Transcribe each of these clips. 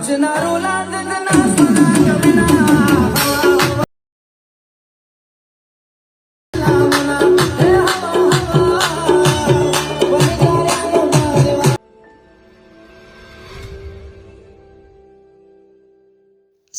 چنارو لاندې د ناسمنا کوینا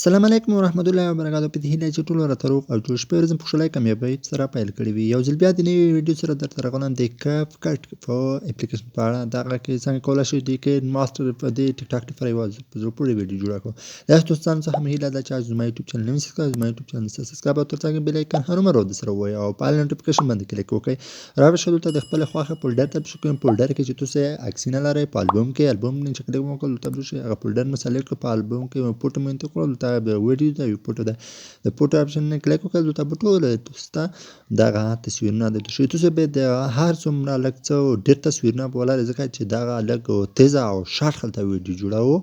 السلام علیکم ورحمت الله وبرکاتو. په دې هیله چې ټول راته روغ او جوړ شپې ورځم خوشحالۍ کامیابۍ سره پیل کړې وي. یو ځل بیا د نوې ویډیو سره درته راغلم د کپ کټ په اپلیکیشن په اړه. دغه کې څنګه کولی شئ د کې ماستر په دې ټیک ټاک لپاره یوه په زړه پورې ویډیو جوړه کړو. داسې دوستانو څخه مې هیله ده چې زما یوټیوب چینل نوی سبسکرایب زما یوټیوب چینل سبسکرایب او ترڅنګ بیل ایکن هرومرو درسره ووایئ او په آل نوټیفیکیشن باندې کلیک وکړئ. راوښه دلته د خپلې خوښې فولډر ته پشو کوئ. فولډر کې چې تاسو عکسونه لرئ په البوم کې چې کلیک مو وکړل دلته پشو هغه فولډر مو سلیکټ کړئ. په البوم کې فوټو مو انتخاب کړل. دلته ویډیو ده فوټو ده د فوټو اپشن نه کلیک وکړئ. دلته به ټوله تاسو ته دغه تصویرونه درته ښیي. تاسو باید د هر څومره لږ څه ډېر تصویرونه به ولرئ ځکه چې دغه لږ تیزه او شارټ خلته ویډیو جوړوو.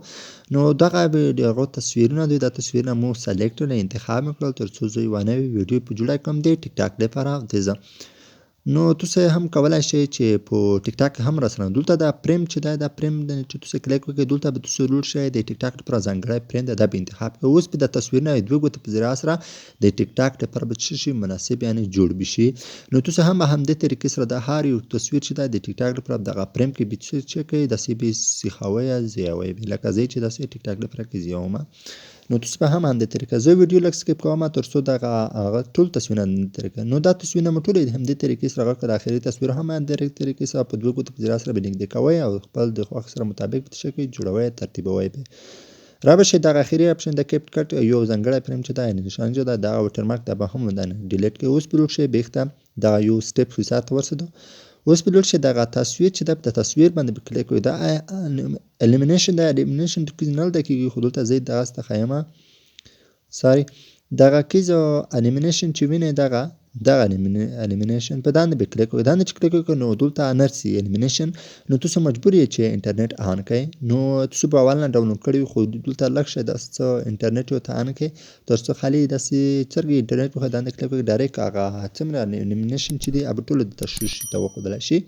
نو دغه هغه تصویرونه دوی دا تصویرونه مو سلیکټ کړل انتخاب مې کړل تر څو زه یوه نوې ویډیو په جوړه کړم د ټیک ټاک لپاره تیزه. نو تاسو هم کولی شئ چې په ټیک ټاک هم راسره دلته دا فریم چې دی دا فریم چې تاسو کلیک وکړئ دلته به تاسو لوړ شئ د ټیک ټاک لپاره ځانګړی فریم دی دا به انتخاب کړئ. اوس به د تصویرونه دوه ګوتې په ذریعه سره د ټیک ټاک لپاره به څه شي مناسب یعنې جوړ بشي. نو تاسو هم په همدې طریقې سره د هر یو تصویر چې دی د ټیک ټاک لپاره دغه فریم کې به څه کوئ داسې به سیخوئ یا زیوئ لکه زه چې داسې ټیک ټاک لپاره کې زیومه. نو تاسو په هم همدې طریقه زه ویډیو لږ سکیپ کوم تر څو دغه هغه ټول تصویرونه همدې طریقه. نو دا تصویرونه مو ټول همدې طریقې سره غوښتل د اخري تصویر هم همدې طریقې سره په دوه ګوتو په ذریعه سره به نږدې کوئ او خپل د خوښې سره مطابق په شکل جوړوئ ترتیبوئ به. راوښئ دغه اخري اپشن د کپ کټ یو ځانګړی فریم چې دا یعنې نشان چې دا دغه وټرمارک دا به هم ډیلیټ کړئ. اوس به لوړ شئ بیخته دغه یو سټپ حساب ته ورسېدو. اوس به لوړ شئ دغه تصویر چې د تصویر باندې به کلیک کوئ. دا الیمینیشن د الیمینیشن نه ده کېږي خو دلته زه دغه څخه یم ساري دغه کیزو الیمینیشن چې وینئ دغه الیمینیشن په دانه به کلیک وکړئ. دانه چې کلیک وکړئ نو دلته انرسي الیمینیشن نو تاسو مجبور یې چې انټرنیټ آن کړئ. نو تاسو به اول نه ډاونلوډ کړی وي خو دلته لږ شی داسې څه انټرنیټ ورته آن کړئ تر څو خالي داسې څرګې انټرنیټ وخت دانه کلیک وکړئ ډایرکټ هغه څومره الیمینیشن چې دی هغه ټول د تشویش ته وښودلی شي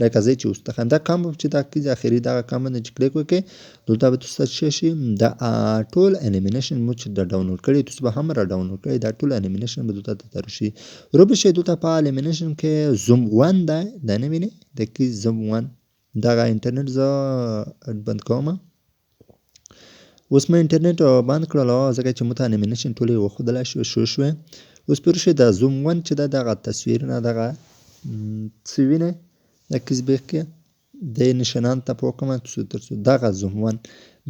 لکه زه چې اوس تخم دا کام چې دا کیز اخري دغه کام باندې چې کلیک وکړئ دلته به تاسو څه شي د ټول الیمینیشن مو چې د ډاونلوډ کړی تاسو به هم را ډاونلوډ کړئ دا ټول الیمینیشن به دلته تر شي. روبه شي دلته په الیمینیشن کې زوم 1 ده دا نه وینئ د کې زوم 1 دغه انټرنیټ زه بند کوم. اوس مې انټرنیټ بند کړل ځکه چې مو ته الیمینیشن ټولې وښودلی شوې. اوس پوه شئ د زوم 1 چې ده دغه تصویرونه دغه څه وینئ د کیزبیک کې د نشانان ته په وکړم تر څو دغه زوم 1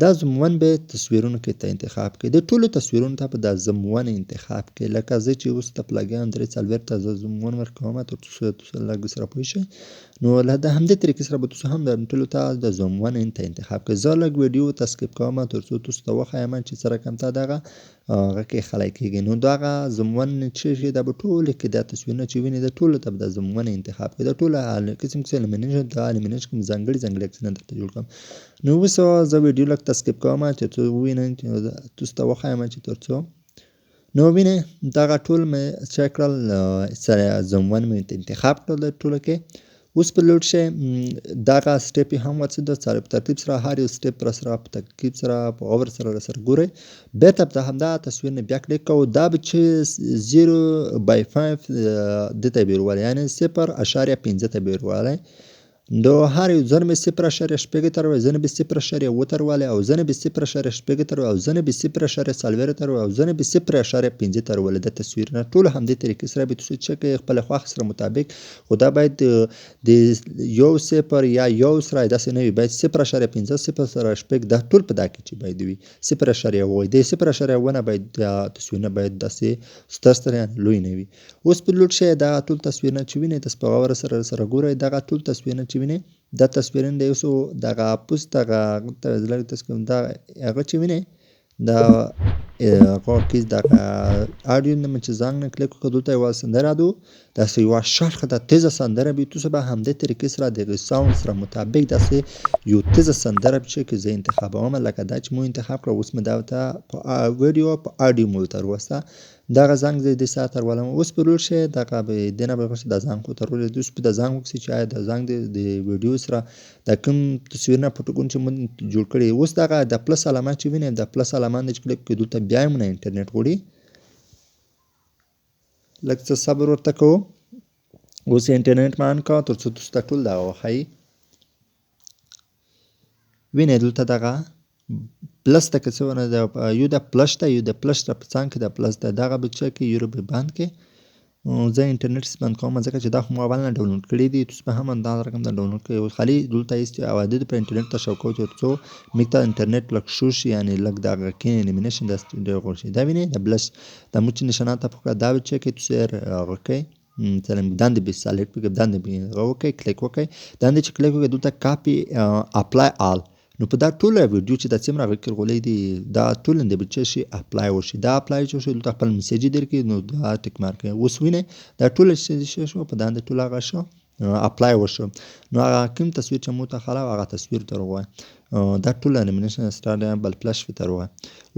دا زوم 1 به تصویرونو کې ته انتخاب کړئ. د ټولو تصویرونو ته په دا زوم 1 انتخاب کړئ لکه زه چې اوس ته په لګیا یم 3 ته زه زوم 1 ورکوم تر څو تاسو لږ سره پوه شئ. نو له همدې طریقې سره به تاسو هم د ټولو ته د زوم 1 ته انتخاب کړئ. زه لږ ویډیو ته سکیپ کوم تر څو تاسو ته وښیم چې څه رقم ته دغه هغه کې خلی کېږي. نو دغه زوم 1 چې شي دا به ټولې کې دا تصویرونه چې وینئ د ټولو ته به د زوم 1 انتخاب کړئ. د ټوله قسم قسم الیمینیشن د الیمینیشن کوم ځانګړي عکسونه درته جوړ کړم. نو اوس زه ویډیو لږ ته سکیپ کوم چې تاسو ووینئ تاسو ته وښیم چې تر څو نو وینئ دغه ټول مې چک کړل زوم 1 مې انتخاب کړل د ټولو کې. اوس په لوډ شي دغه سټپ یې هم ورڅېده په ترتیب سره هر یو سټپ راسره په ترتیب سره په غور سره راسره ګورئ. بېرته د همدا تصویر نه بیا کلیک کوو دا به چې 0/5 دې ته به یې وروالی یعنې 0.5 ته به یې وروالی. نو هر یو ځنه به 0.6 ته وروالی ځنه به 0.7 ته وروالی او ځنه به 0.6 ته او ځنه به 0.4 ته او ځنه به 0.5 ته وروالی. د تصویرونه ټول همدې طریقې سره به تاسو چک کړئ خپله خوښې سره مطابق خو دا باید د 1 یا 1 سره داسې نه وي باید 0.5 0.6 دا ټول په دا کې چې باید وي 0.1 د 0.1 نه باید تصویرونه باید داسې ستر یعنې لوی نه وي. اوس په لوډ شي دا ټول تصویرونه چې وینئ تاسو په غور سره ګورئ دغه ټول تصویرونه چې وینئ دا تصویرونه د یو څو دغه پوست دغه دا هغه چې وینئ دا هغه کیز دغه اډیو نه چې زنګ نه کلیک وکړو دلته یوه سندره ده داسې یوه شارټ خطه تیزه سندره وي تاسو به همدې طریقې سره د هغې ساوند سره مطابق داسې یو تیزه سندره چې زه انتخابوم لکه دا چې مو انتخاب کړه اوس مې دا ورته په ویډیو په اډیو مو ورته وروسته. دغه زنګ زه دې ساعت ورولم اوس به لوړ شئ دغه به دې نه به وروسته دا زنګ خو ته ورولېد اوس به دا زنګ وکړئ چې آیا دا زنګ د ویډیو سره دا کوم تصویرونه فوټوګون چې مونږ جوړ کړي اوس دغه د پلس علامه چې وینئ د پلس علامه باندې چې کلیک وکړئ دلته بیا یې مونږ انټرنټ غواړي لږ څه صبر ورته کوو اوس یې انټرنټ مې آن کړه تر څو تاسو ته ټول دغه وښایي وینئ دلته دغه پلس ته که څه ونه یو د پلس ته یو د پلس ته په څنګ کې د پلس ته دغه به څه کې یورو به بند کې زه انټرنټ بند کوم ځکه چې دا خو موبایل نه ډاونلوډ کړی دی تاسو به هم همدغه رقم د ډاونلوډ کړئ خالي دلته هېڅ عوادې په انټرنټ ته شو کوو تر څو موږ ته انټرنټ لږ شو شي یعنې لږ دغه کې انیمیشن داسې ډېر غوړ شي دا وینئ د پلس د موچ نشانات ته پکړه دا به څه کې تاسو یې هغه کوئ مثلا دندې به سلیکټ وکړئ دندې به هغه وکړئ کلیک وکړئ دندې چې کلیک وکړئ دلته کاپي اپلای آل نو په دا ټوله ویډیو چې دا څومره غوړی دی دا ټول د به څه شي اپلای وشي دا اپلای چې شو دلته خپل میسج درکې نو دا ټیک مارک اوس وینئ دا ټول چې شو په دانده ټول هغه شو اپلای وشو نو هغه کوم تصویر چې مو ته خلاو هغه تصویر ته وروه دا ټول انیمیشن سټارټ بل فلش ته وروه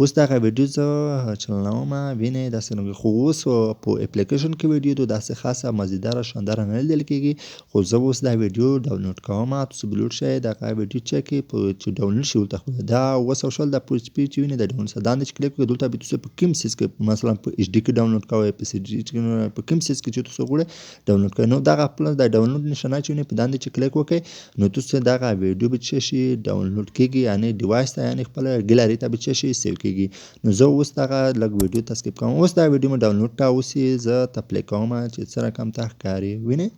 اوس دغه ویډیو زه چلوم وینئ داسې نو خو اوس په اپلیکیشن کې ویډیو داسې خاصه مزیداره شانداره نه لیدل کېږي خو زه اوس دا ویډیو ډاونلوډ کوم تاسو به لوډ شئ دغه ویډیو چې ډاونلوډ شي ورته دا 200 د پی ایچ پی چې وینئ د ډاونلوډ سره دا چې کلیک وکړئ دلته به تاسو په کوم سیس کې مثلا په ایچ ډي کې ډاونلوډ کوئ په سی ډي کې په کوم سیس کې چې تاسو غواړئ ډاونلوډ کړئ نو دغه خپل د ډاونلوډ نشانه چې وینئ په دانده چې کلیک وکړئ نو تاسو دغه ویډیو به څه شي ډاونلوډ کېږي یعنې ډیوایس ته یعنې خپله ګیلري ته به څه شي سیو کېږي نو زه اوس دغه لږ ویډیو ته سکیپ کوم اوس دا ویډیو مې ډاونلوډ کړه اوس یې زه ته پلی کوم چې څه رقم ته ښکاري وینئ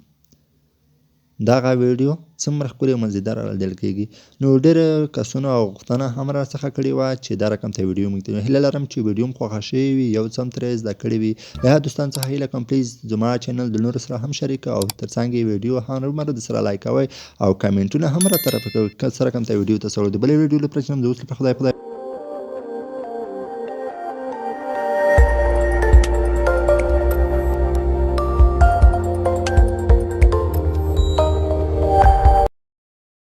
دغه ویډیو څومره ښکلې او مزیداره لیدل کېږي نو ډېر کسونو او غوښتنه هم راڅخه کړې وه چې دا رقم ته ویډیو موږ ته هیله لرم چې ویډیو مو خوښه شوې وي یو څه هم ترې زده کړې وي له هغه دوستانو څخه هیله کوم پلیز زما چینل د نورو سره هم شریک او تر څنګ یې ویډیو هرومرو درسره لایک کوئ او کمنټونه هم راته راپه کوئ څه رقم ته ویډیو ته سوړ د بلې ویډیو لپاره چې هم د اوس لپاره خدای